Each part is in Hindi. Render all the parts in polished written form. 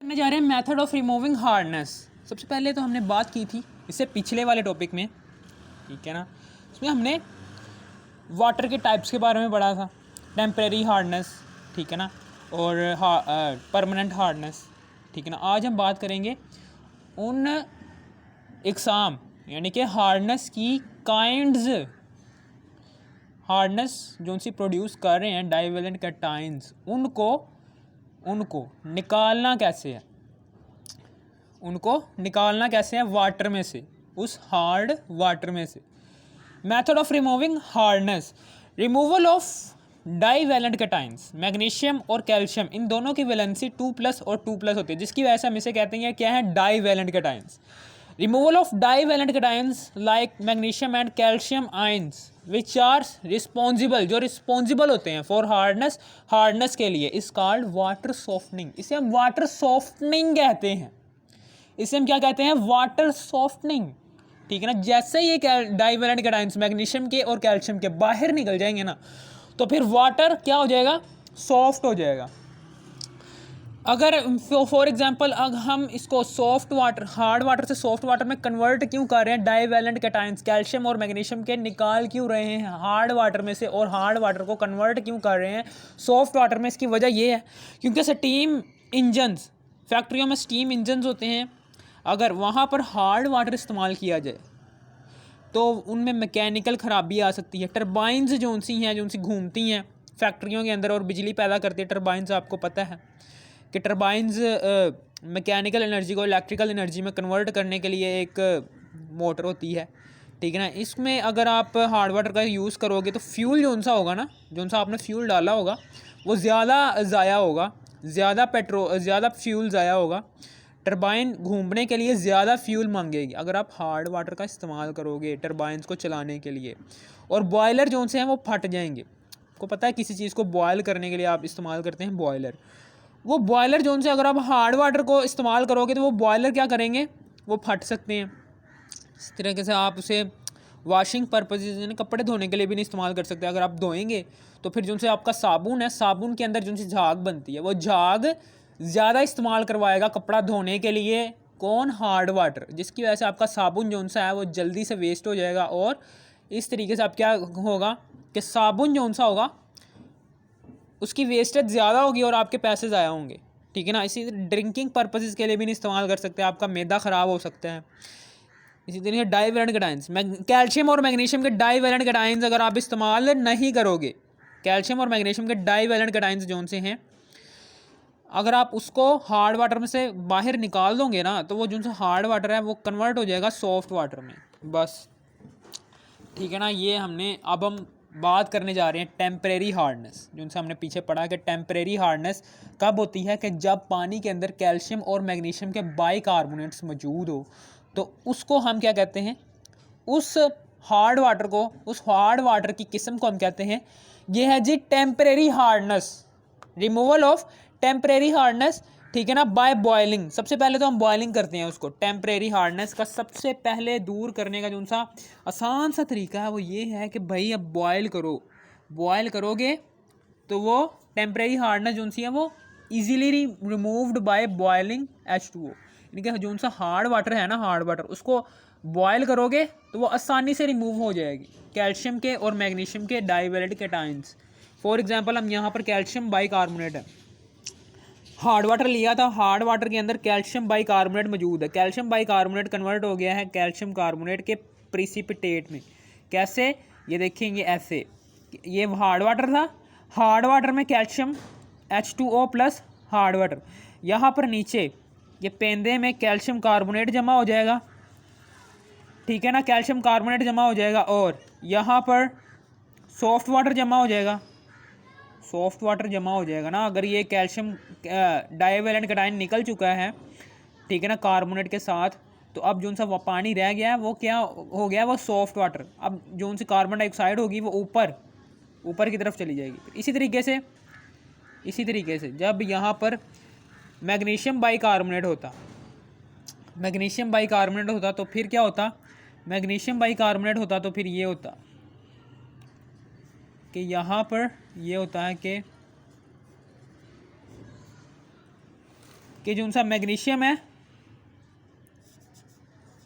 करने जा रहे हैं मेथड ऑफ रिमूविंग हार्डनेस। सबसे पहले तो हमने बात की थी इससे पिछले वाले टॉपिक में, ठीक है ना, इसमें हमने वाटर के टाइप्स के बारे में पढ़ा था, टेम्परेरी हार्डनेस, ठीक है ना, और परमानेंट हार्डनेस, ठीक है ना। आज हम बात करेंगे उन इकसाम यानी कि हार्डनेस की काइंड्स, हार्डनेस जो उनसे प्रोड्यूस कर रहे हैं डाइवेलेंट कैटाइंस, उनको निकालना कैसे है, उनको निकालना कैसे है वाटर में से, उस हार्ड वाटर में से। Method of removing hardness, removal of divalent cations, magnesium और कैल्शियम, इन दोनों की वैलेंसी 2+ और 2+ होती है, जिसकी वजह से हम इसे कहते हैं क्या है, divalent cations. Removal of divalent cations like magnesium and calcium ions which are responsible, जो रिस्पॉन्सिबल होते हैं फॉर हार्डनेस के लिए, इस कॉल्ड वाटर सॉफ्टनिंग। इसे हम वाटर सॉफ्टनिंग कहते हैं, इसे हम क्या कहते हैं, वाटर सॉफ्टनिंग, ठीक है ना। जैसे ही ये डाइवेलेंट कैटाइंस मैग्नीशियम के और कैल्शियम के बाहर निकल जाएंगे ना, तो फिर वाटर क्या हो जाएगा, सॉफ्ट हो जाएगा। अगर फॉर एग्जांपल अगर हम इसको सॉफ्ट वाटर, हार्ड वाटर से सॉफ्ट वाटर में कन्वर्ट क्यों कर रहे हैं, डाइवेलेंट कैटाइंस कैल्शियम और मैग्नीशियम के निकाल क्यों रहे हैं हार्ड वाटर में से, और हार्ड वाटर को कन्वर्ट क्यों कर रहे हैं सॉफ्ट वाटर में, इसकी वजह ये है क्योंकि स्टीम इंजन्स, फैक्ट्रियों में स्टीम इंजन्स होते हैं, अगर वहाँ पर हार्ड वाटर इस्तेमाल किया जाए तो उनमें मैकेनिकल ख़राबी आ सकती है। टरबाइंस जो उनसी घूमती हैं फैक्ट्रियों के अंदर और बिजली पैदा करती है, टरबाइंस आपको पता है कि टरबाइंस मैकेनिकल एनर्जी को इलेक्ट्रिकल एनर्जी में कन्वर्ट करने के लिए एक मोटर होती है, ठीक है ना। इसमें अगर आप हार्ड वाटर का यूज़ करोगे तो फ्यूल जो सा होगा ना, जो सा आपने फ्यूल डाला होगा वो ज़्यादा ज़ाया होगा, ज़्यादा फ्यूल ज़ाया होगा, टरबाइन घूमने के लिए ज़्यादा फ्यूल मांगेगी अगर आप हार्ड वाटर का इस्तेमाल करोगे टरबाइंस को चलाने के लिए, और बॉयलर जो से हैं वो फट जाएंगे। आपको पता है किसी चीज़ को बॉयल करने के लिए आप इस्तेमाल करते हैं बॉयलर, वो बॉयलर जो से अगर आप हार्ड वाटर को इस्तेमाल करोगे तो वो बॉयलर क्या करेंगे, वो फट सकते हैं। इस तरीके से आप उसे वॉशिंग पर्पजेज यानी कपड़े धोने के लिए भी नहीं इस्तेमाल कर सकते। अगर आप धोएंगे तो फिर जो से आपका साबुन है, साबुन के अंदर जो सी झाग बनती है, वो झाग ज़्यादा इस्तेमाल करवाएगा कपड़ा धोने के लिए कौन, हार्ड वाटर, जिसकी वजह से आपका साबुन जो सा है वो जल्दी से वेस्ट हो जाएगा, और इस तरीके से आप क्या होगा कि साबुन जो सा होगा उसकी वेस्टेज ज़्यादा होगी और आपके पैसे ज़ाया होंगे, ठीक है ना। इसी ड्रिंकिंग पर्पसेस के लिए भी नहीं इस्तेमाल कर सकते, आपका मैदा ख़राब हो सकता है। इसी तरीके डाइवेलेंट कैटाइंस, कैल्शियम और मैग्नीशियम के डाइवेलेंट कैटाइंस अगर आप इस्तेमाल नहीं करोगे, कैल्शियम और मैग्नीशियम के डाइवेलेंट कैटाइंस जो से हैं, अगर आप उसको हार्ड वाटर में से बाहर निकाल दोगे ना तो वो जो सा हार्ड वाटर है वो कन्वर्ट हो जाएगा सॉफ्ट वाटर में, बस, ठीक है ना। ये अब हम बात करने जा रहे हैं टेम्परेरी हार्डनेस, जिनसे हमने पीछे पढ़ा कि टेम्परेरी हार्डनेस कब होती है कि जब पानी के अंदर कैल्शियम और मैग्नीशियम के बाइकार्बोनेट्स मौजूद हो, तो उसको हम क्या कहते हैं, उस हार्ड वाटर को, उस हार्ड वाटर की किस्म को हम कहते हैं, ये है जी temporary hardness, removal of temporary hardness, ठीक है ना, बाय बॉयलिंग। सबसे पहले तो हम बॉयलिंग करते हैं उसको, टेम्परेरी हार्डनेस का सबसे पहले दूर करने का जो सा आसान सा तरीका है वो ये है कि भाई अब बॉयल करो, बॉयल करोगे तो वो टेम्परेरी हार्डनेस जो सी है वो easily removed by boiling H2O, यानी कि जो सा हार्ड वाटर है ना, हार्ड वाटर, उसको बॉयल करोगे तो वो आसानी से रिमूव हो जाएगी कैल्शियम के और मैग्नीशियम के डाइवेलेंट कैटाइंस। फॉर एग्जांपल हम यहाँ पर कैल्शियम बाइकार्बोनेट है, हार्ड वाटर लिया था, हार्ड वाटर के अंदर कैल्शियम बाइकार्बोनेट मौजूद है, कैल्शियम बाइकार्बोनेट कन्वर्ट हो गया है कैल्शियम कार्बोनेट के प्रिसिपिटेट में। कैसे, ये देखेंगे ऐसे, ये हार्ड वाटर था, हार्ड वाटर में कैल्शियम H2O+ हार्ड वाटर, यहाँ पर नीचे ये पेंदे में कैल्शियम कार्बोनेट जमा हो जाएगा, ठीक है ना, कैल्शियम कार्बोनेट जमा हो जाएगा, और यहाँ पर सॉफ्ट वाटर जमा हो जाएगा, सॉफ्ट वाटर जमा हो जाएगा ना। अगर ये कैल्शियम डाइवेलेंट कैटाइन निकल चुका है, ठीक है ना, कार्बोनेट के साथ, तो अब जो सा पानी रह गया है वो क्या हो गया, वो सॉफ्ट वाटर। अब जो सी कार्बन डाइऑक्साइड होगी वो ऊपर की तरफ चली जाएगी। इसी तरीके से जब यहाँ पर मैग्नीशियम बाइकार्बोनेट होता तो फिर क्या होता, मैग्नीशियम बाइकार्बोनेट होता तो फिर ये होता कि यहाँ पर ये होता है कि कि जो सा मैग्नीशियम है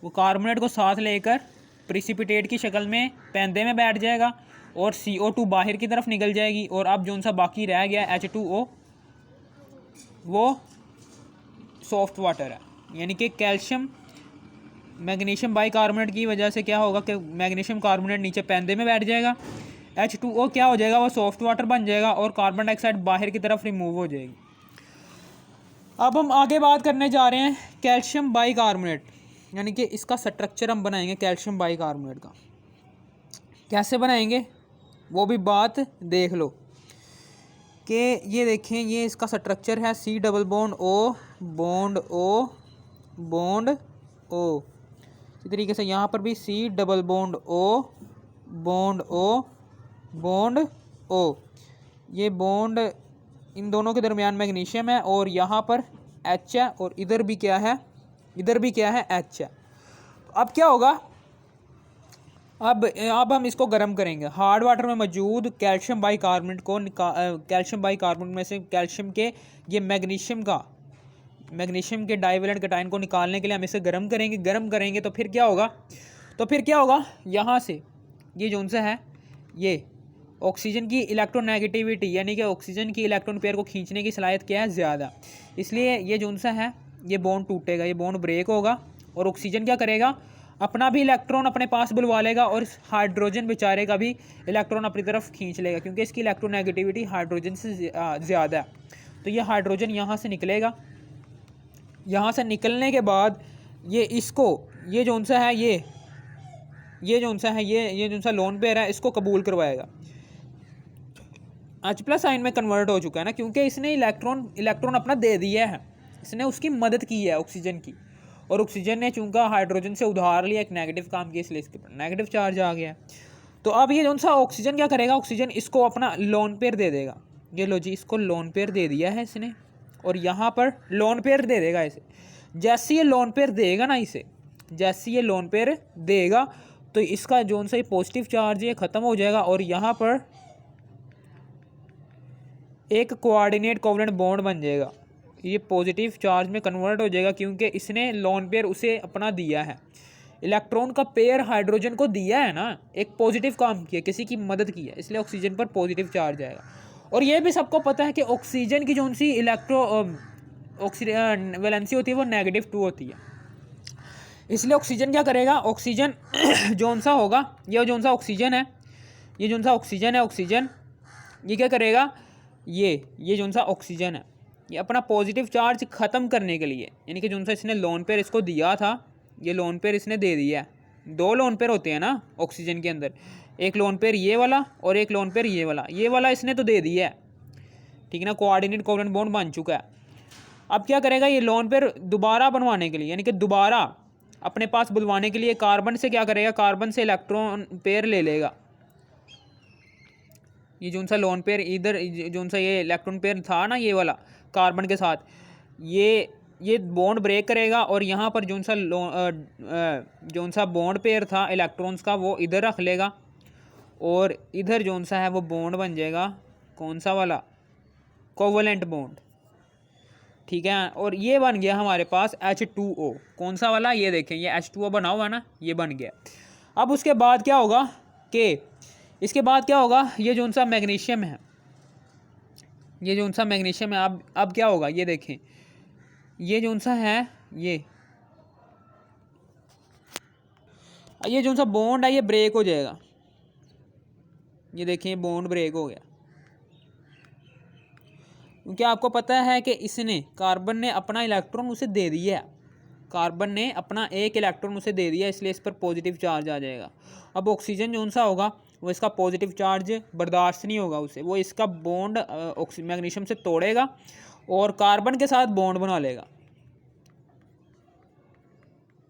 वो कार्बोनेट को साथ लेकर प्रिसिपिटेट की शक्ल में पैंदे में बैठ जाएगा और CO2 बाहर की तरफ निकल जाएगी। और अब जो सा बाकी रह गया H2O वो सॉफ्ट वाटर है, यानी कि कैल्शियम मैग्नीशियम बाइकार्बोनेट की वजह से क्या होगा कि मैग्नीशियम कार्बोनेट नीचे पैंदे में बैठ जाएगा, H2O क्या हो जाएगा, वो सॉफ्ट वाटर बन जाएगा और कार्बन डाइऑक्साइड बाहर की तरफ रिमूव हो जाएगी। अब हम आगे बात करने जा रहे हैं कैल्शियम बाइकार्बोनेट, यानी कि इसका स्ट्रक्चर हम बनाएंगे कैल्शियम बाइकार्बोनेट का। कैसे बनाएंगे वो भी बात देख लो कि ये देखें, ये इसका स्ट्रक्चर है C double bond O bond O bond O। इसी तरीके से यहाँ पर भी C double bond O bond O bond O। ये बॉन्ड इन दोनों के दरमियान मैग्नीशियम है और यहाँ पर H है और इधर भी क्या है, इधर भी क्या है, H है। तो अब क्या होगा, अब हम इसको गर्म करेंगे। हार्ड वाटर में मौजूद कैल्शियम बाइकार्बोनेट को कैल्शियम बाइकार्बोनेट में से कैल्शियम के ये मैग्नीशियम के डाइवेलेंट कैटायन को निकालने के लिए हम इसे गर्म करेंगे। गर्म करेंगे तो फिर क्या होगा, यहाँ से ये जोन सा है, ये ऑक्सीजन की इलेक्ट्रोनेगेटिविटी यानी कि ऑक्सीजन की इलेक्ट्रॉन पेयर को खींचने की सलाहियत क्या है, ज़्यादा। इसलिए ये जोन सा है, ये बॉन्ड टूटेगा, ये बॉन्ड ब्रेक होगा और ऑक्सीजन क्या करेगा, अपना भी इलेक्ट्रॉन अपने पास बुलवा लेगा और हाइड्रोजन बेचारे का भी इलेक्ट्रॉन अपनी तरफ खींच लेगा, क्योंकि इसकी इलेक्ट्रोनेगेटिविटी हाइड्रोजन से ज़्यादा है। तो ये हाइड्रोजन यहाँ से निकलेगा। यहाँ से निकलने के बाद ये इसको, ये जोन सा है, ये जोन सा है, ये जोन सा लोन पेयर है, इसको कबूल करवाएगा। H+ आयन में कन्वर्ट हो चुका है ना, क्योंकि इसने इलेक्ट्रॉन अपना दे दिया है, इसने उसकी मदद की है ऑक्सीजन की। और ऑक्सीजन ने चूंकि हाइड्रोजन से उधार लिया, एक नेगेटिव काम किया, इसलिए इसके ऊपर नेगेटिव चार्ज आ गया। तो अब ये जो सा ऑक्सीजन क्या करेगा, ऑक्सीजन इसको अपना लोन पेयर दे देगा। ये लो जी, इसको लोन पेयर दे दिया है इसने और यहाँ पर लोन पेयर दे देगा इसे। जैसे ये लोन पेयर देगा ना इसे, जैसे ये लोन पेयर देगा तो इसका जो सा पॉजिटिव चार्ज ये ख़त्म हो जाएगा और यहाँ पर एक कोऑर्डिनेट कोवलेंट बॉन्ड बन जाएगा। ये पॉजिटिव चार्ज में कन्वर्ट हो जाएगा क्योंकि इसने लोन पेयर उसे अपना दिया है, इलेक्ट्रॉन का पेयर हाइड्रोजन को दिया है ना, एक पॉजिटिव काम किया, किसी की मदद की है, इसलिए ऑक्सीजन पर पॉजिटिव चार्ज आएगा। और ये भी सबको पता है कि ऑक्सीजन की जो सी वैलेंसी होती है वो -2 होती है। इसलिए ऑक्सीजन क्या करेगा, ऑक्सीजन जोन सा होगा, ये जोन सा ऑक्सीजन है, ये जोन सा ऑक्सीजन है, ऑक्सीजन ये क्या करेगा, ये जोन सा ऑक्सीजन है, ये अपना पॉजिटिव चार्ज ख़त्म करने के लिए, यानी कि जोन सा इसने लोन पेयर इसको दिया था, ये लोन पेयर इसने दे दिया है। 2 लोन पेयर होते हैं ना ऑक्सीजन के अंदर, एक लोन पेयर ये वाला और एक लोन पेयर ये वाला इसने तो दे दिया है, ठीक है ना, कोऑर्डिनेट कोवलेंट बॉन्ड बन चुका है। अब क्या करेगा, ये लोन पेयर दोबारा बनवाने के लिए, यानी कि दोबारा अपने पास बुलवाने के लिए कार्बन से क्या करेगा, कार्बन से इलेक्ट्रॉन पेयर ले लेगा। ये जोन सा लोन पेयर इधर जोन सा ये इलेक्ट्रॉन पेयर था ना, ये वाला कार्बन के साथ, ये बॉन्ड ब्रेक करेगा और यहाँ पर जोन सा बॉन्ड पेयर था इलेक्ट्रॉन्स का वो इधर रख लेगा और इधर जोन सा है वो बॉन्ड बन जाएगा, कौन सा वाला, कोवलेंट बॉन्ड, ठीक है। और ये बन गया हमारे पास H2O, कौन सा वाला, ये देखें, ये H2O बना हुआ है ना, ये बन गया। अब उसके बाद क्या होगा कि इसके बाद क्या होगा, ये जोन सा मैग्नीशियम है, ये जोन सा मैग्नीशियम है, अब क्या होगा, ये देखें, ये जोन सा है, ये जोन सा बॉन्ड है ये ब्रेक हो जाएगा, ये देखें, ये बॉन्ड ब्रेक हो गया, क्योंकि आपको पता है कि इसने कार्बन ने अपना इलेक्ट्रॉन उसे दे दिया है, कार्बन ने अपना एक इलेक्ट्रॉन उसे दे दिया, इसलिए इस पर पॉजिटिव चार्ज आ जाएगा। अब ऑक्सीजन जोन सा होगा वो इसका पॉजिटिव चार्ज बर्दाश्त नहीं होगा उसे, वो इसका बॉन्ड मैग्नीशियम से तोड़ेगा और कार्बन के साथ बॉन्ड बना लेगा।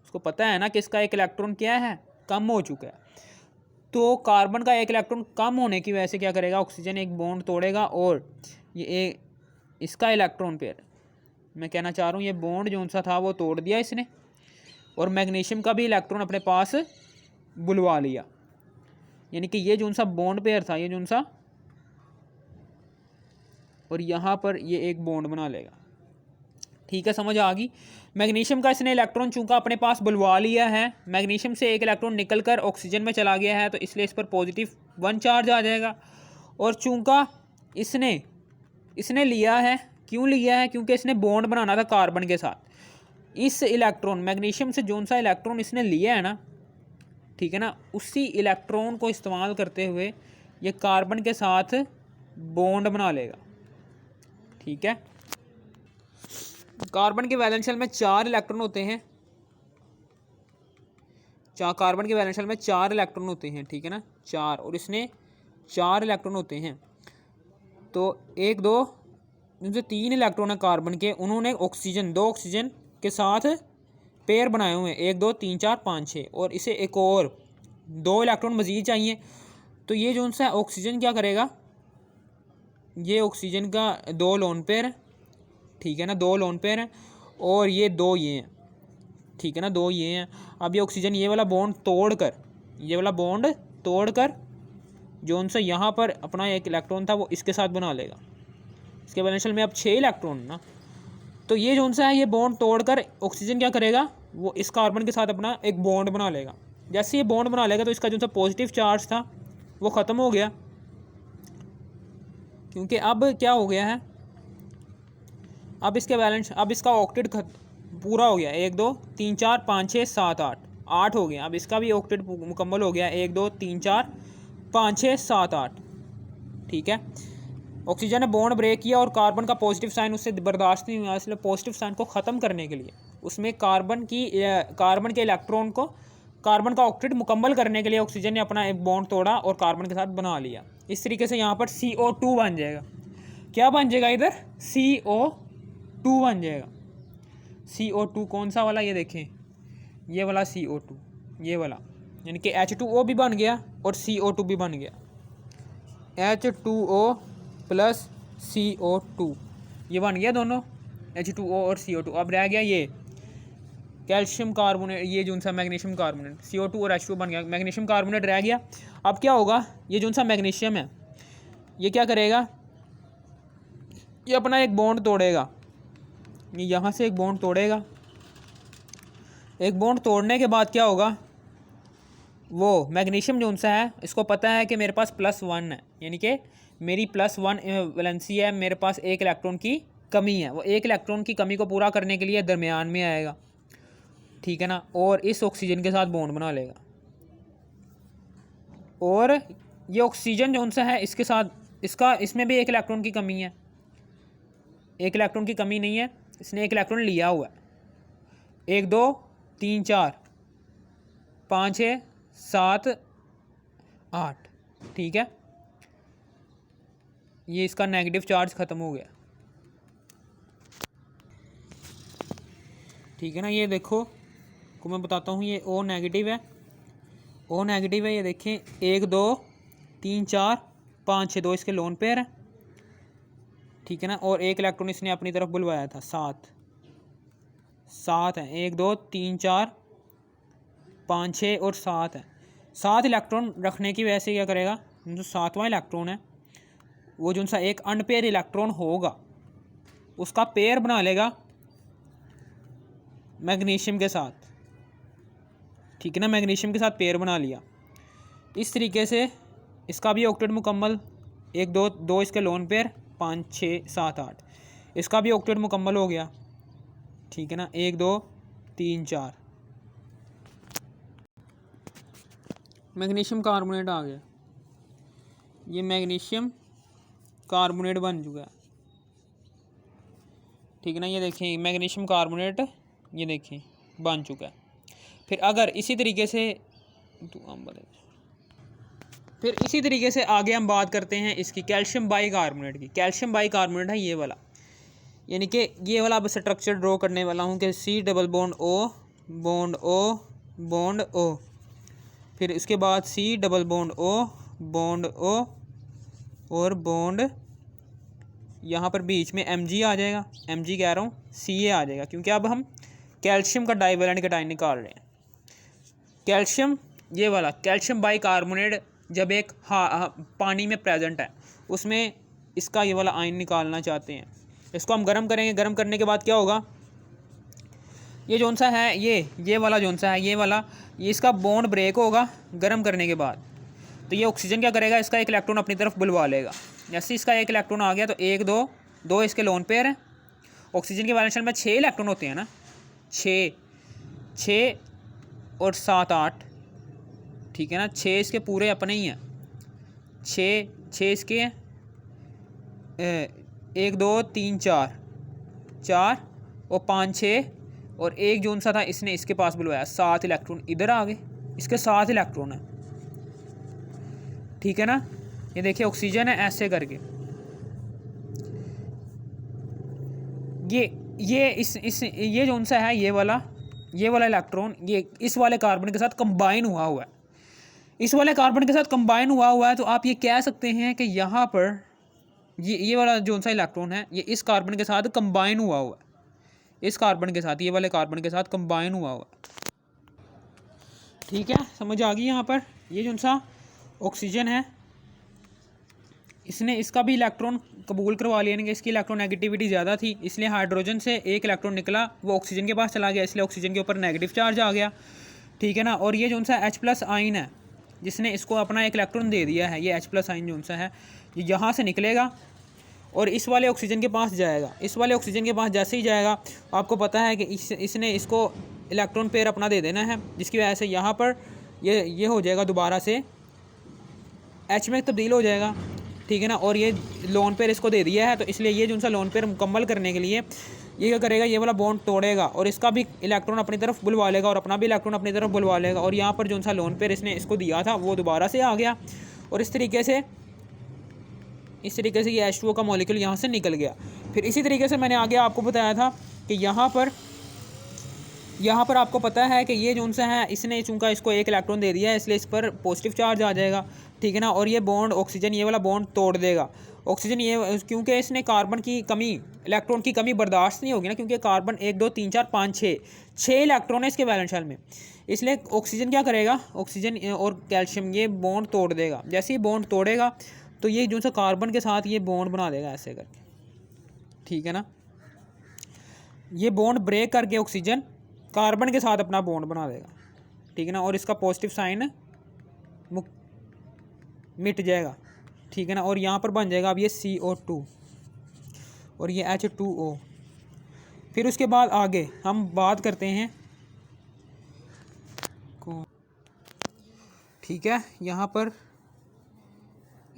उसको पता है ना कि इसका एक इलेक्ट्रॉन क्या है, कम हो चुका है, तो कार्बन का एक इलेक्ट्रॉन कम होने की वजह से क्या करेगा, ऑक्सीजन एक बॉन्ड तोड़ेगा और ये इसका इलेक्ट्रॉन पेयर, मैं कहना चाह रहा हूँ ये बॉन्ड जो सा था वो तोड़ दिया इसने और मैग्नीशियम का भी इलेक्ट्रॉन अपने पास बुलवा लिया, यानी कि ये जो सा बॉन्ड पेयर था, ये जो सा, और यहाँ पर ये एक बॉन्ड बना लेगा, ठीक है, समझ आ गई। मैग्नीशियम का इसने इलेक्ट्रॉन चूंकि अपने पास बुलवा लिया है, मैग्नीशियम से एक इलेक्ट्रॉन निकलकर ऑक्सीजन में चला गया है, तो इसलिए इस पर +1 चार्ज आ जाएगा। और चूंकि इसने लिया है, क्यों लिया है, क्योंकि इसने बॉन्ड बनाना था कार्बन के साथ। इस इलेक्ट्रॉन मैग्नीशियम से जो सा इलेक्ट्रॉन इसने लिया है ना, ठीक है ना, उसी इलेक्ट्रॉन को इस्तेमाल करते हुए ये कार्बन के साथ बॉन्ड बना लेगा। ठीक है, कार्बन के वैलेंस शेल में 4 इलेक्ट्रॉन होते हैं, कार्बन के वैलेंस शेल में 4 इलेक्ट्रॉन होते हैं, ठीक है ना, 4, और इसने 4 इलेक्ट्रॉन होते हैं। तो 1 2 जो 3 इलेक्ट्रॉन है कार्बन के, उन्होंने दो ऑक्सीजन के साथ पेयर बनाए हुए हैं, 1 2 3 4 5 6, और इसे एक और 2 इलेक्ट्रॉन मज़ीद चाहिए। तो ये जो सा ऑक्सीजन क्या करेगा, ये ऑक्सीजन का 2 लोन पेयर है, ठीक है ना, 2 लोन पेयर हैं, और ये 2 ये हैं, ठीक है ना, 2 ये हैं। अब ये ऑक्सीजन ये वाला बॉन्ड तोड़कर जो उनसे यहाँ पर अपना एक इलेक्ट्रॉन था वो इसके साथ बना लेगा। इसके वैलेंस शेल में अब 6 इलेक्ट्रॉन ना, तो ये जो उनसे है ये बॉन्ड तोड़कर ऑक्सीजन क्या करेगा, वो इस कार्बन के साथ अपना एक बॉन्ड बना लेगा। जैसे ये बॉन्ड बना लेगा तो इसका जो सा पॉजिटिव चार्ज था वो ख़त्म हो गया, क्योंकि अब क्या हो गया है, अब इसका ऑक्टेट पूरा हो गया, 1 2 3 4 5 6 7 8 हो गया। अब इसका भी ऑक्टेट मुकम्मल हो गया, 1 2 3 4 5 6 7 8, ठीक है। ऑक्सीजन ने बॉन्ड ब्रेक किया और कार्बन का पॉजिटिव साइन उससे बर्दाश्त नहीं हुआ, इसलिए पॉजिटिव साइन को ख़त्म करने के लिए उसमें कार्बन के इलेक्ट्रॉन को, कार्बन का ऑक्टेट मुकम्मल करने के लिए ऑक्सीजन ने अपना एक बॉन्ड तोड़ा और कार्बन के साथ बना लिया। इस तरीके से यहाँ पर CO2 बन जाएगा। क्या बन जाएगा इधर, CO2 बन जाएगा। CO2 कौन सा वाला, ये देखें, ये वाला CO2, ये वाला, यानी कि H2O भी बन गया और CO2 भी बन गया, H2O + CO2, ये बन गया दोनों, H2O और CO2। अब रह गया ये कैल्शियम कार्बोनेट, ये जो सा मैग्नीशियम कार्बोनेट, CO2 और H2 बन गया, मैग्नीशियम कार्बोनेट रह गया। अब क्या होगा, ये जो सा मैग्नीशियम है ये क्या करेगा, ये अपना एक बॉन्ड तोड़ेगा, ये यहाँ से एक बॉन्ड तोड़ेगा। एक बॉन्ड तोड़ने के बाद क्या होगा, वो मैग्नीशियम जो सा है इसको पता है कि मेरे पास +1 है, यानी कि मेरी +1 वैलेंसी है, मेरे पास एक इलेक्ट्रॉन की कमी है, वो एक इलेक्ट्रॉन की कमी को पूरा करने के लिए दरमियान में आएगा, ठीक है ना, और इस ऑक्सीजन के साथ बॉन्ड बना लेगा। और ये ऑक्सीजन जो सा है इसके साथ इसमें भी एक इलेक्ट्रॉन की कमी है, एक इलेक्ट्रॉन की कमी नहीं है, इसने एक इलेक्ट्रॉन लिया हुआ है। 1 2 3 4 5 6 7 8, ठीक है, ये इसका नेगेटिव चार्ज ख़त्म हो गया, ठीक है ना। ये देखो को मैं बताता हूँ, ये O नेगेटिव है, ये देखें, 1 2 3 4 5 6, 2 इसके लोन पेयर है, ठीक है ना, और एक इलेक्ट्रॉन इसने अपनी तरफ बुलवाया था, 7 है, 1 2 3 4 5 6 और 7 है। 7 इलेक्ट्रॉन रखने की वजह से क्या करेगा, जो 7वां इलेक्ट्रॉन है वो जो सा एक अनपेयर इलेक्ट्रॉन होगा उसका पेयर बना लेगा मैग्नीशियम के साथ, ठीक है ना, मैग्नीशियम के साथ पेयर बना लिया। इस तरीके से इसका भी ऑक्टेट मुकम्मल, 1 2 2 इसके लोन पेयर, 5 6 7 8, इसका भी ऑक्टेट मुकम्मल हो गया, ठीक है ना, 1 2 3 4, मैग्नीशियम कार्बोनेट आ गया, ये मैग्नीशियम कार्बोनेट बन चुका है, ठीक है ना। ये देखें मैग्नीशियम कार्बोनेट, ये देखें बन चुका है। फिर अगर इसी तरीके से आगे हम बात करते हैं इसकी कैल्शियम बाइकार्बोनेट की। कैल्शियम बाइकार्बोनेट है ये वाला, यानी कि ये वाला अब स्ट्रक्चर ड्रॉ करने वाला हूँ कि C डबल बॉन्ड O, फिर इसके बाद C डबल बॉन्ड O और बॉन्ड यहाँ पर बीच में Mg आ जाएगा, Mg कह रहा हूँ, Ca आ जाएगा, क्योंकि अब हम कैल्शियम का डाइवेलेंट कैटायन निकाल रहे हैं। कैल्शियम, ये वाला कैल्शियम बाइकार्बोनेट जब एक पानी में प्रेजेंट है, उसमें इसका ये वाला आयन निकालना चाहते हैं, इसको हम गर्म करेंगे। गर्म करने के बाद क्या होगा, ये जौन सा है ये वाला जौन सा है ये वाला, ये इसका बॉन्ड ब्रेक होगा गर्म करने के बाद। तो ये ऑक्सीजन क्या करेगा, इसका एक इलेक्ट्रॉन अपनी तरफ बुलवा लेगा। जैसे इसका एक इलेक्ट्रॉन आ गया तो 1 2 2 इसके लोन पेयर हैं। ऑक्सीजन के वैलेंस शेल में 6 इलेक्ट्रॉन होते हैं ना, 6 और 7 8, ठीक है ना। 6 इसके पूरे अपने ही हैं, 6 इसके हैं, 1 2 3 4 और 5 6 और एक जोन सा था इसने इसके पास बुलवाया, 7 इलेक्ट्रॉन इधर आ गए, इसके 7 इलेक्ट्रॉन है, ठीक है ना। ये देखिए ऑक्सीजन है ऐसे करके, ये जोन सा है ये वाला इलेक्ट्रॉन ये इस वाले कार्बन के साथ कंबाइन हुआ है, इस वाले कार्बन के साथ कंबाइन हुआ है। तो आप ये कह सकते हैं कि यहाँ पर ये वाला जोन सा इलेक्ट्रॉन है ये इस कार्बन के साथ कंबाइन हुआ है, इस कार्बन के साथ, ये वाले कार्बन के साथ कंबाइन हुआ है, ठीक है। समझ आ गई यहाँ पर। ये जोन सा ऑक्सीजन है इसने इसका भी इलेक्ट्रॉन कबूल करवा लिया, यानी कि इसकी इलेक्ट्रोनेगेटिविटी ज़्यादा थी, इसलिए हाइड्रोजन से एक इलेक्ट्रॉन निकला वो ऑक्सीजन के पास चला गया, इसलिए ऑक्सीजन के ऊपर नेगेटिव चार्ज आ गया, ठीक है ना। और ये जोन सा H+ आइन है जिसने इसको अपना एक इलेक्ट्रॉन दे दिया है, ये H+ आइन जोन सा है ये यहाँ से निकलेगा और इस वाले ऑक्सीजन के पास जाएगा। इस वाले ऑक्सीजन के पास जैसे ही जाएगा आपको पता है कि इसने इसको इलेक्ट्रॉन पेयर अपना दे देना है, जिसकी वजह से यहाँ पर ये हो जाएगा दोबारा से H में तब्दील हो जाएगा, ठीक है ना। और ये लोन पेयर इसको दे दिया है, तो इसलिए ये जो सा लोन पेयर मुकम्मल करने के लिए ये क्या करेगा, ये वाला बॉन्ड तोड़ेगा और इसका भी इलेक्ट्रॉन अपनी तरफ बुलवा लेगा और अपना भी इलेक्ट्रॉन अपनी तरफ बुलवा लेगा। और यहाँ पर जो सा लोन पेयर इसने इसको दिया था वो दोबारा से आ गया और इस तरीके से ये H2O का मॉलिक्यूल यहाँ से निकल गया। फिर इसी तरीके से मैंने आगे आपको बताया था कि यहाँ पर आपको पता है कि ये जो सा है इसने चूँकि इसको एक इलेक्ट्रॉन दे दिया है इसलिए इस पर पॉजिटिव चार्ज आ जाएगा, ठीक है ना। और ये बॉन्ड ऑक्सीजन ये वाला बॉन्ड तोड़ देगा। ऑक्सीजन ये क्योंकि इसने कार्बन की कमी, इलेक्ट्रॉन की कमी बर्दाश्त नहीं होगी ना, क्योंकि कार्बन 1 2 3 4 5 6 इलेक्ट्रॉन है इसके वैलेंस शेल में, इसलिए ऑक्सीजन क्या करेगा, ऑक्सीजन और कैल्शियम ये बॉन्ड तोड़ देगा। जैसे ही बॉन्ड तोड़ेगा तो ये जो सा कार्बन के साथ ये बॉन्ड बना देगा ऐसे करके, ठीक है ना। ये बॉन्ड ब्रेक करके ऑक्सीजन कार्बन के साथ अपना बॉन्ड बना देगा, ठीक है ना। और इसका पॉजिटिव साइन मिट जाएगा, ठीक है ना। और यहाँ पर बन जाएगा अब ये CO2 और ये H2O। फिर उसके बाद आगे हम बात करते हैं, ठीक है। यहाँ पर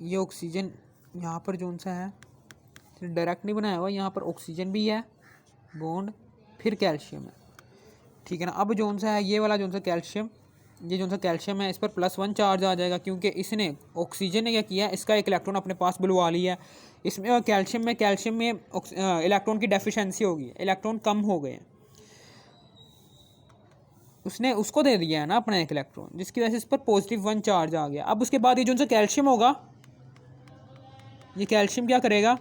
ये ऑक्सीजन यहाँ पर जो सा है डायरेक्ट नहीं बनाया हुआ, यहाँ पर ऑक्सीजन भी है बॉन्ड, फिर कैल्शियम है, ठीक है ना। अब जो सा है ये वाला जो सा कैल्शियम, ये जो सा कैल्शियम है इस पर +1 चार्ज आ जाएगा, क्योंकि इसने ऑक्सीजन ने क्या किया, इसका एक इलेक्ट्रॉन अपने पास बुलवा लिया। इसमें कैल्शियम में इलेक्ट्रॉन की डेफिशिएंसी होगी, इलेक्ट्रॉन कम हो गए हैं, उसने उसको दे दिया है ना अपना एक इलेक्ट्रॉन, जिसकी वजह से इस पर +1 चार्ज आ गया। अब उसके बाद ये जो सा कैल्शियम होगा, ये कैल्शियम क्या करेगा,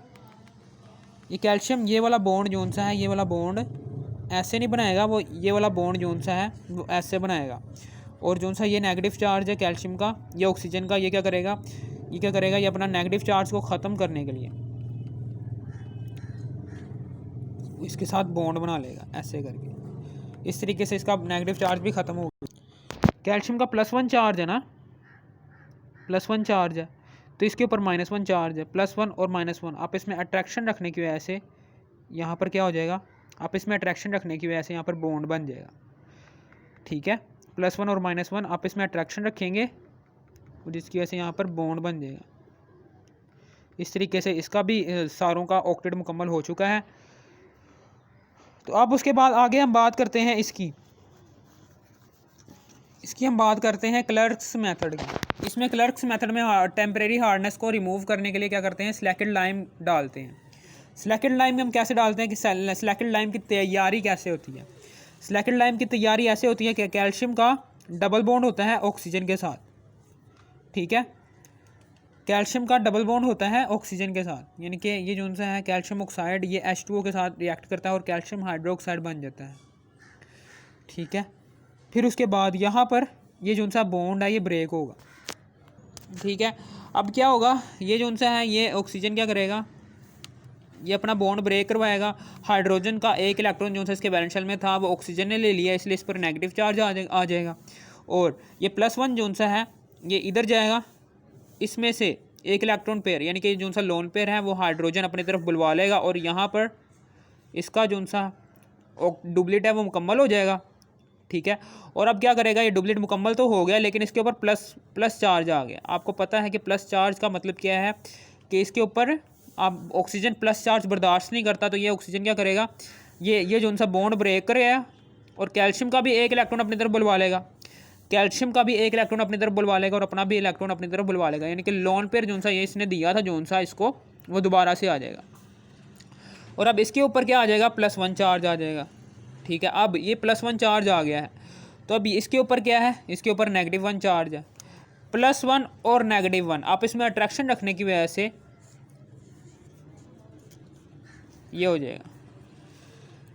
ये कैल्शियम ये वाला बॉन्ड जो सा है ये वाला बॉन्ड ऐसे नहीं बनाएगा, वो ये वाला बॉन्ड जो सा है वो ऐसे बनाएगा। और जो सा ये नेगेटिव चार्ज है कैल्शियम का, ये ऑक्सीजन का, ये क्या करेगा, ये अपना नेगेटिव चार्ज को ख़त्म करने के लिए इसके साथ बॉन्ड बना लेगा ऐसे करके। इस तरीके से इसका नेगेटिव चार्ज भी ख़त्म हो गया। कैल्शियम का +1 चार्ज है ना, +1 चार्ज है, तो इसके ऊपर -1 चार्ज है, +1 और -1 आप इसमें अट्रैक्शन रखने की वजह से यहाँ पर क्या हो जाएगा, आप इसमें अट्रैक्शन रखने की वजह से यहाँ पर बॉन्ड बन जाएगा, ठीक है। +1 और -1 आप इसमें अट्रैक्शन रखेंगे जिसकी वजह से यहाँ पर बॉन्ड बन जाएगा। इस तरीके से इसका भी सारों का ऑक्टेट मुकम्मल हो चुका है। तो अब उसके बाद आगे हम बात करते हैं इसकी हम बात करते हैं क्लर्क्स मेथड की। इसमें क्लर्क्स मेथड में टेम्परेरी हार्डनेस को रिमूव करने के लिए क्या करते हैं, सिलेक्टेड लाइम डालते हैं। सिलेक्टेड लाइम हम कैसे डालते हैं कि सिलेक्टेड लाइम की तैयारी कैसे होती है। सिलेक्टेड लाइम की तैयारी ऐसे होती है कि कैल्शियम का डबल बॉन्ड होता है ऑक्सीजन के साथ, ठीक है। कैल्शियम का डबल बॉन्ड होता है ऑक्सीजन के साथ, यानी कि ये जो सा है कैल्शियम ऑक्साइड ये H2O के साथ रिएक्ट करता है और कैल्शियम हाइड्रोक्साइड बन जाता है, ठीक है। फिर उसके बाद यहाँ पर ये जो सा बॉन्ड है ये ब्रेक होगा, ठीक है। अब क्या होगा, ये जो सा है ये ऑक्सीजन क्या करेगा, ये अपना बॉन्ड ब्रेक करवाएगा। हाइड्रोजन का एक इलेक्ट्रॉन जो सा इसके वैलेंस शेल में था वो ऑक्सीजन ने ले लिया, इसलिए इस पर नेगेटिव चार्ज आ जाएगा। और ये +1 जो सा है ये इधर जाएगा, इसमें से एक इलेक्ट्रॉन पेयर यानी कि जो सा लोन पेयर है वो हाइड्रोजन अपनी तरफ बुलवा लेगा और यहाँ पर इसका जो सा डुप्लीट है वो मुकम्मल हो जाएगा। ठीक है, और अब क्या करेगा, ये डुप्लीट मुकम्मल तो हो गया लेकिन इसके ऊपर प्लस चार्ज आ गया। आपको पता है कि प्लस चार्ज का मतलब क्या है कि इसके ऊपर आप ऑक्सीजन प्लस चार्ज बर्दाश्त नहीं करता, तो ये ऑक्सीजन क्या करेगा, ये जो सा बॉन्ड ब्रेक करेगा और कैल्शियम का भी एक इलेक्ट्रॉन अपनी तरफ बुलवा लेगा, कैल्शियम का भी एक इलेक्ट्रॉन अपनी तरफ बुलवा लेगा और अपना भी इलेक्ट्रॉन अपनी तरफ बुलवा लेगा। यानी कि लोन पेयर जो सा ये इसने दिया था जो सा इसको, वो दोबारा से आ जाएगा। और अब इसके ऊपर क्या आ जाएगा, +1 चार्ज आ जाएगा। ठीक है, अब ये +1 चार्ज आ गया है, तो अब इसके ऊपर क्या है, इसके ऊपर -1 चार्ज है। +1 और -1 आप इसमें अट्रैक्शन रखने की वजह से ये हो जाएगा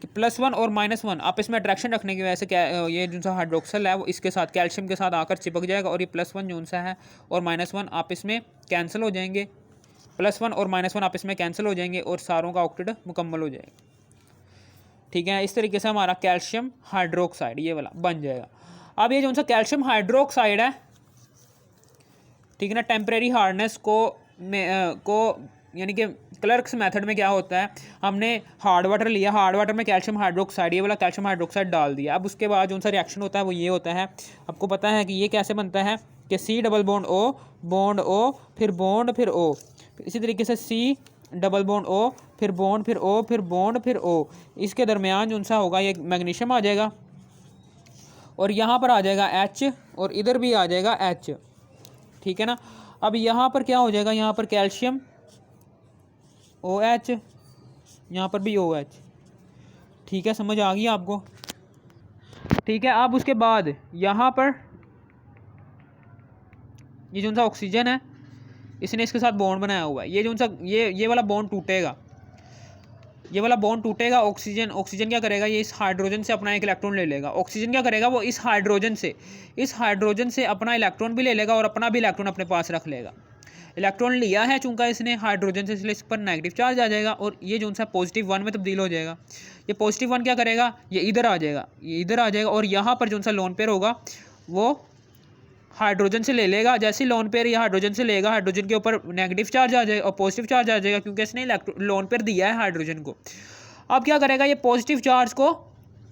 कि +1 और -1 आप इसमें अट्रैक्शन रखने की वजह से क्या, ये जो सा हाइड्रोक्सल है वो इसके साथ कैल्शियम के साथ आकर चिपक जाएगा और ये +1 जो सा है और -1 आप इसमें कैंसिल हो जाएंगे, +1 और -1 आप इसमें कैंसिल हो जाएंगे और सारों का ऑक्टेट मुकम्मल हो जाएगा। ठीक है, इस तरीके से हमारा कैल्शियम हाइड्रोक्साइड ये वाला बन जाएगा। अब ये जो सा कैल्शियम हाइड्रोक्साइड है, ठीक है ना, टेम्परेरी हार्डनेस को यानी कि क्लर्क्स मेथड में क्या होता है, हमने हार्ड वाटर लिया, हार्ड वाटर में कैल्शियम हाइड्रोक्साइड ये वाला कैल्शियम हाइड्रोक्साइड डाल दिया। अब उसके बाद जो सा रिएक्शन होता है वो ये होता है, आपको पता है कि ये कैसे बनता है कि C डबल बॉन्ड O फिर बॉन्ड फिर O, इसी तरीके से C डबल बॉन्ड O फिर बॉन्ड फिर O फिर बॉन्ड फिर O, इसके दरमियान जो सा होगा ये मैग्नीशियम आ जाएगा और यहाँ पर आ जाएगा H और इधर भी आ जाएगा H। ठीक है ना, अब यहाँ पर क्या हो जाएगा, यहाँ पर कैल्शियम OH, यहाँ पर भी OH। ठीक है, समझ आ गई आपको। ठीक है, अब उसके बाद यहाँ पर ये जो सा ऑक्सीजन है इसने इसके साथ बॉन्ड बनाया हुआ है, ये जो सा ये वाला बॉन्ड टूटेगा, ये वाला बॉन्ड टूटेगा। ऑक्सीजन क्या करेगा, ये इस हाइड्रोजन से अपना एक इलेक्ट्रॉन ले लेगा। ऑक्सीजन क्या करेगा, वो इस हाइड्रोजन से अपना इलेक्ट्रॉन भी ले लेगा और अपना भी इलेक्ट्रॉन अपने पास रख लेगा। इलेक्ट्रॉन लिया है चूंकि इसने हाइड्रोजन से, इसलिए इस पर नेगेटिव चार्ज आ जाएगा और ये जो सा +1 में तब्दील हो जाएगा। ये +1 क्या करेगा, ये इधर आ जाएगा, ये इधर आ जाएगा और यहाँ पर जो सा लोन पेयर होगा वो हाइड्रोजन से ले लेगा। जैसे ही लोन पेयर या हाइड्रोजन से लेगा, हाइड्रोजन के ऊपर नेगेटिव चार्ज आ जाएगा और पॉजिटिव चार्ज आ जाएगा क्योंकि इसने लोन पेयर दिया है हाइड्रोजन को। अब क्या करेगा, ये पॉजिटिव चार्ज को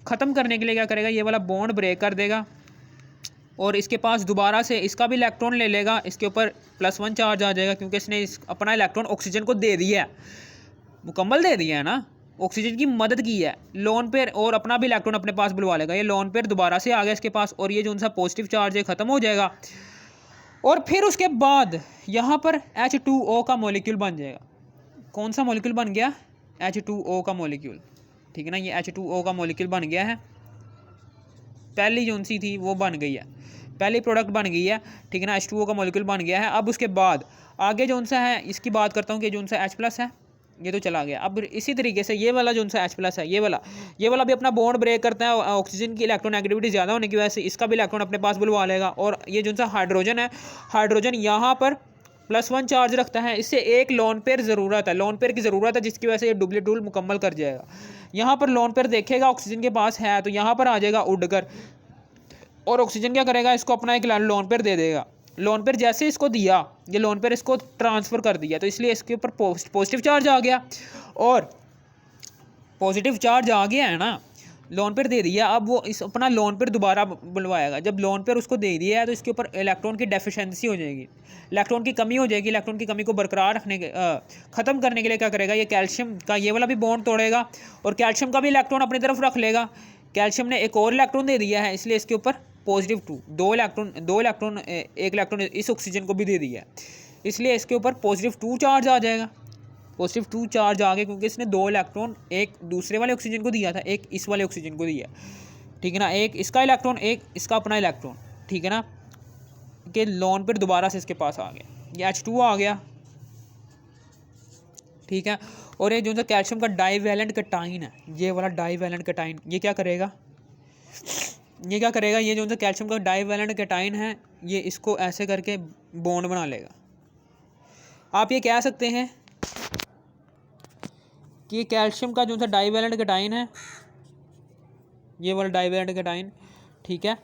ख़त्म करने के लिए क्या करेगा, ये वाला बॉन्ड ब्रेक कर देगा और इसके पास दोबारा से इसका भी इलेक्ट्रॉन ले लेगा, इसके ऊपर +1 चार्ज आ जाएगा क्योंकि इसने अपना इलेक्ट्रॉन ऑक्सीजन को दे दिया है, मुकम्मल दे दिया है ना, ऑक्सीजन की मदद की है लोन पेयर, और अपना भी इलेक्ट्रॉन अपने पास बुलवा लेगा। ये लोन पेयर दोबारा से आ गया इसके पास और ये जो उनसा पॉजिटिव चार्ज है ख़त्म हो जाएगा और फिर उसके बाद यहाँ पर H2O का मॉलिक्यूल बन जाएगा। कौन सा मॉलिक्यूल बन गया, H2O का मॉलिक्यूल। ठीक है ना, ये H2O का मॉलिक्यूल बन गया है, पहली जो सी थी वो बन गई है, पहली प्रोडक्ट बन गई है। ठीक है ना, H2O का मॉलिक्यूल बन गया है। अब उसके बाद आगे जो सा है इसकी बात करता हूँ कि जो सा H+ है ये तो चला गया। अब इसी तरीके से ये वाला जो सा H+ है ये वाला भी अपना बॉन्ड ब्रेक करता है, ऑक्सीजन की इलेक्ट्रोनेगेटिविटी ज़्यादा होने की वजह से इसका भी इलेक्ट्रॉन अपने पास बुलवा लेगा। और ये जो सा हाइड्रोजन है, हाइड्रोजन यहाँ पर +1 चार्ज रखता है, इससे एक लोन पेयर ज़रूरत है, लोन पेयर की ज़रूरत है जिसकी वजह से ये डुप्लीट रूल मुकम्मल कर जाएगा। यहाँ पर लोन पेयर देखेगा ऑक्सीजन के पास है तो यहाँ पर आ जाएगा उड़कर और ऑक्सीजन क्या करेगा, इसको अपना एक लोन पेयर दे देगा। लोन पेयर जैसे इसको दिया, ये लोन पेयर इसको ट्रांसफ़र कर दिया तो इसलिए इसके ऊपर पॉजिटिव चार्ज आ गया और पॉजिटिव चार्ज आ गया है ना, लोन पेयर दे दिया। अब वो इस अपना लोन पेयर दोबारा बुलवाएगा। जब लोन पेयर उसको दे दिया है तो इसके ऊपर इलेक्ट्रॉन की डेफिशिएंसी हो जाएगी, इलेक्ट्रॉन की कमी हो जाएगी। इलेक्ट्रॉन की कमी को बरकरार रखने के ख़त्म करने के लिए क्या करेगा, ये कैल्शियम का ये वाला भी बॉन्ड तोड़ेगा और कैल्शियम का भी इलेक्ट्रॉन अपनी तरफ रख लेगा। कैल्शियम ने एक और इलेक्ट्रॉन दे दिया है इसलिए इसके ऊपर +2 दो इलेक्ट्रॉन एक इलेक्ट्रॉन इस ऑक्सीजन को भी दे दिया है इसलिए इसके ऊपर +2 चार्ज आ जाएगा। +2 चार्ज आ गया क्योंकि इसने 2 इलेक्ट्रॉन एक दूसरे वाले ऑक्सीजन को दिया था, एक इस वाले ऑक्सीजन को दिया। ठीक है ना, एक इसका इलेक्ट्रॉन एक इसका अपना इलेक्ट्रॉन। ठीक है ना, कि लोन पर दोबारा से इसके पास आ गया, ये H2 आ गया। ठीक है, और ये जो सा कैल्शियम का डाईवैलेंट कैटाइन है, ये वाला डाईवैलेंट कैटाइन ये क्या करेगा, ये जो सा कैल्शियम का डाईवैलेंट कैटाइन है ये इसको ऐसे करके बॉन्ड बना लेगा। आप ये कह सकते हैं कि ये कैल्शियम का जो सा डाइवैलेंट कैटाइन है, ये वाला डाइवैलेंट कैटाइन, ठीक है,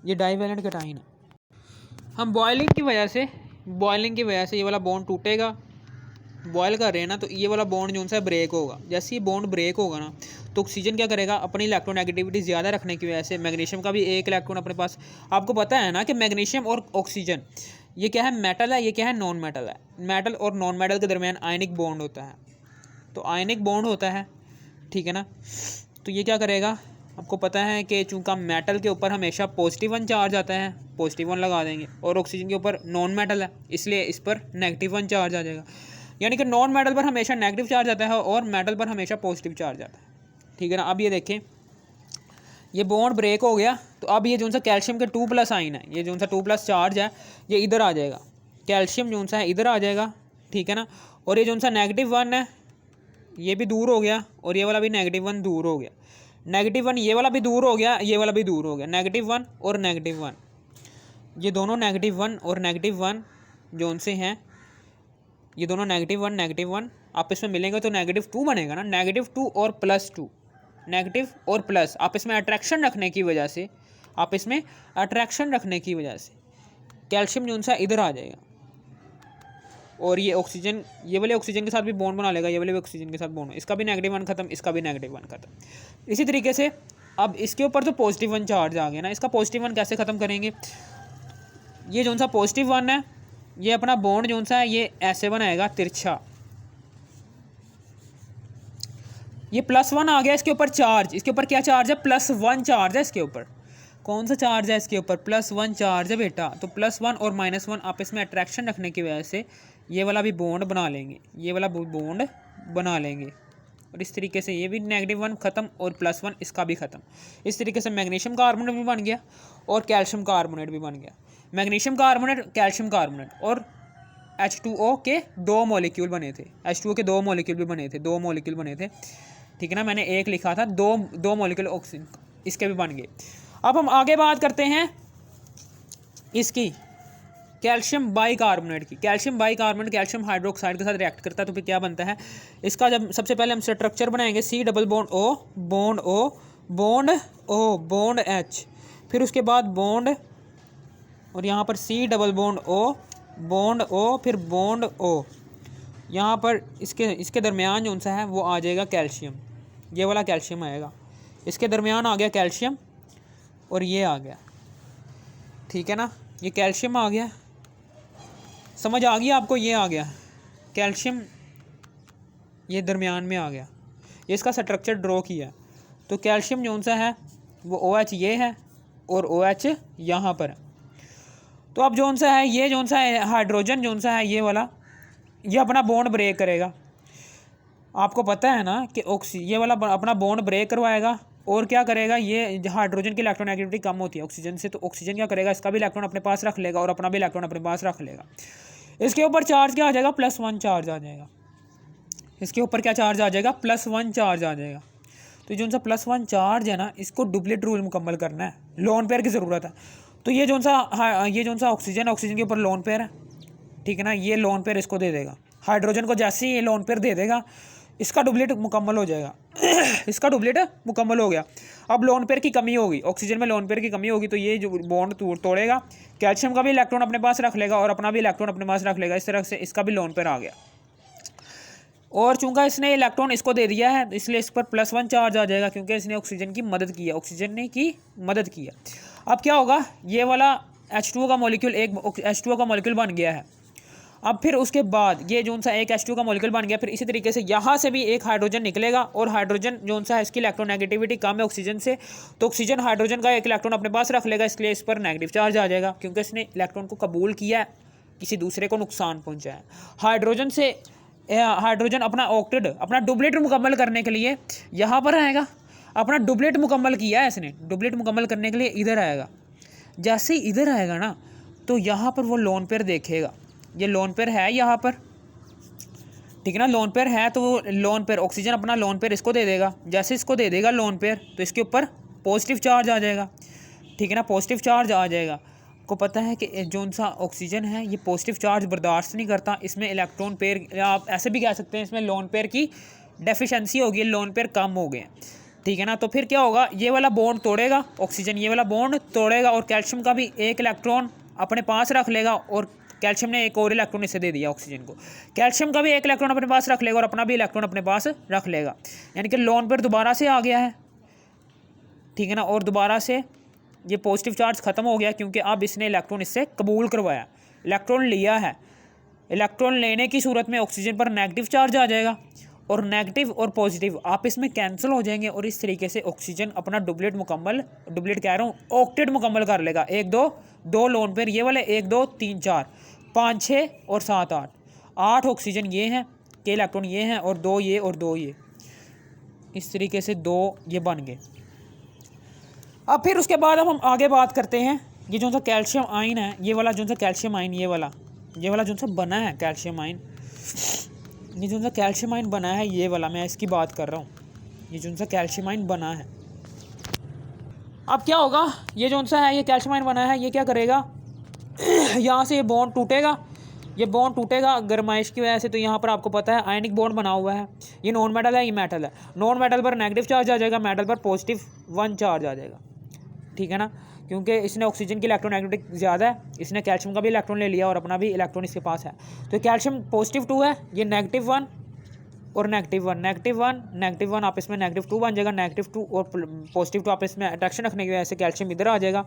ये डाइवैलेंट कैटाइन है। हम बॉइलिंग की वजह से ये वाला बॉन्ड टूटेगा, बॉयल कर रहे हैं ना, तो ये वाला बॉन्ड जो सा ब्रेक होगा। जैसे ही बॉन्ड ब्रेक होगा ना, तो ऑक्सीजन क्या करेगा, अपनी इलेक्ट्रोनेगेटिविटी ज़्यादा रखने की वजह से मैग्नीशियम का भी एक इलेक्ट्रॉन अपने पास। आपको पता है ना कि मैग्नीशियम और ऑक्सीजन ये क्या है, मेटल है, ये क्या है, नॉन मेटल है। मेटल और नॉन मेटल के दरमियान आयनिक बॉन्ड होता है, तो आयनिक बॉन्ड होता है, ठीक है ना। तो ये क्या करेगा, आपको पता है कि चूँकि मेटल के ऊपर हमेशा +1 चार्ज आता है, +1 लगा देंगे, और ऑक्सीजन के ऊपर नॉन मेटल है, इसलिए इस पर -1 चार्ज आ जाएगा। यानी कि नॉन मेटल पर हमेशा नेगेटिव चार्ज आता है और मेटल पर हमेशा पॉजिटिव चार्ज आता है, ठीक है ना। अब ये देखें, ये बॉन्ड ब्रेक हो गया, तो अब ये जो सा कैल्शियम के 2+ आइन है, ये जो सा 2+ चार्ज है, ये इधर आ जाएगा, कैल्शियम जो सा है इधर आ जाएगा, ठीक है ना। और ये जो सा -1 है, ये भी दूर हो गया, और ये वाला भी -1 दूर हो गया। -1 ये वाला भी दूर हो गया, ये वाला भी दूर हो गया। -1 और -1, ये दोनों -1 और -1 जो से हैं, ये दोनों -1 आपस में मिलेंगे तो -2 बनेगा ना। -2 और +2, नेगेटिव और प्लस आपस में अट्रैक्शन रखने की वजह से, कैल्शियम जो सा इधर आ जाएगा, और ये ऑक्सीजन, ये वाले ऑक्सीजन के साथ भी बॉन्ड बना लेगा, ये वाले ऑक्सीजन के साथ बॉन्ड, इसका भी -1 खत्म, इसका भी -1 खत्म। इसी तरीके से अब इसके ऊपर तो +1 चार्ज आ गया ना, इसका +1 कैसे ख़त्म करेंगे। ये जो सा +1 है, ये अपना बॉन्ड जो सा है ये ऐसे बनाएगा तिरछा, ये +1 आ गया, इसके ऊपर चार्ज, इसके ऊपर क्या चार्ज है, +1 चार्ज है इसके ऊपर। कौन सा चार्ज है इसके ऊपर, +1 चार्ज है बेटा। तो +1 और -1 आपस में अट्रैक्शन रखने की वजह से ये वाला भी बॉन्ड बना लेंगे, ये वाला बॉन्ड बना लेंगे, और इस तरीके से ये भी -1 ख़त्म और +1 इसका भी ख़त्म। इस तरीके से मैग्नीशियम कार्बोनेट भी बन गया और कैल्शियम कार्बोनेट भी बन गया। मैग्नीशियम कार्बोनेट, कैल्शियम कार्बोनेट और H2O के 2 मॉलिक्यूल बने थे, H2O के 2 मॉलिक्यूल भी बने थे, 2 मॉलिक्यूल बने थे, ठीक है ना। मैंने एक लिखा था, दो मॉलिक्यूल ऑक्सीजन, इसके भी बन गए। अब हम आगे बात करते हैं इसकी कैल्शियम बाइकार्बोनेट की। कैल्शियम बाइकार्बोनेट कैल्शियम हाइड्रोक्साइड के साथ रिएक्ट करता है, तो फिर क्या बनता है इसका। जब सबसे पहले हम स्ट्रक्चर बनाएंगे, C double bond O bond O bond O bond H, फिर उसके बाद बॉन्ड, और यहाँ पर C double bond O bond O, फिर बॉन्ड O, यहाँ पर इसके दरमियान जो सा है वो आ जाएगा कैल्शियम, ये वाला कैल्शियम आएगा, इसके दरमियान आ गया कैल्शियम, और ये आ गया, ठीक है ना। ये कैल्शियम आ गया, समझ आ गई आपको, ये आ गया कैल्शियम, ये दरमियान में आ गया, ये इसका स्ट्रक्चर ड्रॉ किया। तो कैल्शियम जो सा है वो OH ये है और OH यहाँ पर है। तो अब जो सा है, ये जो सा है हाइड्रोजन जो सा है ये वाला, ये अपना बॉन्ड ब्रेक करेगा। आपको पता है ना कि ये वाला अपना बॉन्ड ब्रेक करवाएगा, और क्या करेगा, ये हाइड्रोजन की इलेक्ट्रोनेगेटिविटी कम होती है ऑक्सीजन से, तो ऑक्सीजन क्या करेगा, इसका भी इलेक्ट्रॉन अपने पास रख लेगा और अपना भी इलेक्ट्रॉन अपने पास रख लेगा। इसके ऊपर चार्ज क्या आ जाएगा, +1 चार्ज आ जाएगा, इसके ऊपर क्या चार्ज आ जाएगा, +1 चार्ज आ जाएगा। तो जो सा +1 चार्ज है ना, इसको डुप्लीट रूल मुकम्मल करना है, लोन पेयर की ज़रूरत है। तो ये जो सा ऑक्सीजन के ऊपर लोन पेयर है, ठीक है ना, ये लोन पेयर इसको दे देगा। हाइड्रोजन को जैसे ही ये लोन पेयर दे देगा, इसका डुप्लीट मुकम्मल हो जाएगा इसका डुप्लीट मुकम्मल हो गया। अब लोन पेयर की कमी होगी, ऑक्सीजन में लोन पेयर की कमी होगी, तो ये जो बॉन्ड तोड़ेगा, कैल्शियम का भी इलेक्ट्रॉन अपने पास रख लेगा और अपना भी इलेक्ट्रॉन अपने पास रख लेगा। इस तरह से इसका भी लोन पेयर आ गया, और चूंकि इसने इलेक्ट्रॉन इसको दे दिया है, इसलिए इस पर +1 चार्ज आ जाएगा, क्योंकि इसने ऑक्सीजन की मदद की है, ऑक्सीजन ने की मदद की है। अब क्या होगा, ये वाला H2O का मॉलिक्यूल, एक H2O का मॉलिक्यूल बन गया है। अब फिर उसके बाद ये जो सा एक H2 का मॉलिक्यूल बन गया, फिर इसी तरीके से यहाँ से भी एक हाइड्रोजन निकलेगा, और हाइड्रोजन जो सा है इसकी इलेक्ट्रोनेगेटिविटी कम है ऑक्सीजन से, तो ऑक्सीजन हाइड्रोजन का एक इलेक्ट्रॉन अपने पास रख लेगा, इसलिए इस पर नेगेटिव चार्ज आ जाएगा, क्योंकि इसने इलेक्ट्रॉन को कबूल किया है, किसी दूसरे को नुकसान पहुँचाया। हाइड्रोजन अपना ऑक्टेट, अपना डुप्लेट मुकम्मल करने के लिए यहाँ पर आएगा, अपना डुप्लेट मुकम्मल किया है इसने, डुप्लेट मुकम्मल करने के लिए इधर आएगा। जैसे ही इधर आएगा ना, तो यहाँ पर वो लोन पेयर देखेगा, ये लोन पेयर है यहाँ पर, ठीक है ना, लोन पेयर है, तो वो लोन पेयर ऑक्सीजन अपना लोन पेयर इसको दे देगा। जैसे इसको दे देगा लोन पेयर, तो इसके ऊपर पॉजिटिव चार्ज आ जाएगा, ठीक है ना, पॉजिटिव चार्ज आ जाएगा। को पता है कि जो सा ऑक्सीजन है ये पॉजिटिव चार्ज बर्दाश्त नहीं करता, इसमें इलेक्ट्रॉन पेयर, आप ऐसे भी कह सकते हैं इसमें लोन पेयर की डेफिशिएंसी होगी, लोन पेयर कम हो गए हैं, ठीक है ना। तो फिर क्या होगा, ये वाला बॉन्ड तोड़ेगा ऑक्सीजन, ये वाला बॉन्ड तोड़ेगा और कैल्शियम का भी एक इलेक्ट्रॉन अपने पास रख लेगा और कैल्शियम ने एक और इलेक्ट्रॉन इसे दे दिया ऑक्सीजन को, कैल्शियम का भी एक इलेक्ट्रॉन अपने पास रख लेगा और अपना भी इलेक्ट्रॉन अपने पास रख लेगा, यानी कि लोन पेयर दोबारा से आ गया है, ठीक है ना। और दोबारा से ये पॉजिटिव चार्ज ख़त्म हो गया क्योंकि अब इसने इलेक्ट्रॉन इससे कबूल करवाया, इलेक्ट्रॉन लिया है। इलेक्ट्रॉन लेने की सूरत में ऑक्सीजन पर नेगेटिव चार्ज आ जाएगा और नेगेटिव और पॉजिटिव आपस में कैंसिल हो जाएंगे और इस तरीके से ऑक्सीजन अपना डुप्लीट कह रहा हूँ, ऑक्टेट मुकम्मल कर लेगा। 1 2 2 लोन पेयर ये वाले, 1 2 3 4 5 6 और 7 8 ऑक्सीजन ये हैं के इलेक्ट्रॉन ये हैं और 2 ये और 2 ये, इस तरीके से 2 ये बन गए। अब फिर उसके बाद हम आगे बात करते हैं, ये जो सा कैल्शियम आयन है, ये वाला जो सा कैल्शियम आयन, ये वाला जो सा बना है कैल्शियम आयन, ये जो सा कैल्शियम आयन बना है, ये वाला मैं इसकी बात कर रहा हूँ, ये जो सा कैल्शियम आयन बना है। अब क्या होगा, ये जो सा है ये कैल्शियम आयन बना है, ये क्या करेगा यहाँ से ये बॉन्ड टूटेगा, ये बॉन्ड टूटेगा गर्माइश की वजह से। तो यहाँ पर आपको पता है आयनिक बॉन्ड बना हुआ है, ये नॉन मेटल है, ये मेटल है। नॉन मेटल पर नेगेटिव चार्ज आ जाएगा, मेटल पर पॉजिटिव 1 चार्ज आ जाएगा, ठीक है ना, क्योंकि इसने ऑक्सीजन की इलेक्ट्रोनेगेटिविटी ज़्यादा है, इसने कैल्शियम का भी इलेक्ट्रॉन ले लिया और अपना भी इलेक्ट्रॉन इसके पास है। तो कैल्शियम +2 है, ये -1 और -1 आपस में -2 बन जाएगा, -2 और +2 आपस में अट्रैक्शन रखने की वजह से कैल्शियम इधर आ जाएगा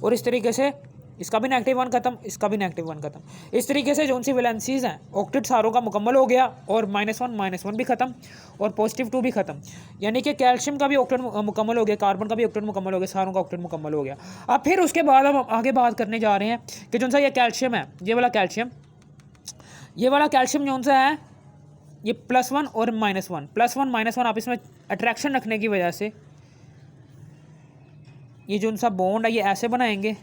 और इस तरीके से इसका भी -1 खत्म, इसका भी -1 खत्म। इस तरीके से जो उनसी वैलेंसीज हैं ऑक्टेट सारों का मुकम्मल हो गया और -1 भी ख़त्म और +2 भी ख़त्म, यानी कि कैल्शियम का भी ऑक्टेट मुकम्मल हो गया, कार्बन का भी ऑक्टेट मुकम्मल हो गया, सारों का ऑक्टेट मुकम्मल हो गया। अब फिर उसके बाद हम आगे बात करने जा रहे हैं कि जो सा ये कैल्शियम है, ये वाला कैल्शियम जो सा है ये +1 और -1 आप इसमें अट्रैक्शन रखने की वजह से ये जो उनसा बॉन्ड है ये ऐसे बनाएंगे,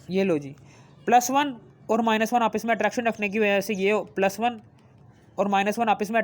ये लो जी, +1 और -1 आपस में अट्रैक्शन रखने की वजह से ये +1 और -1 आपस में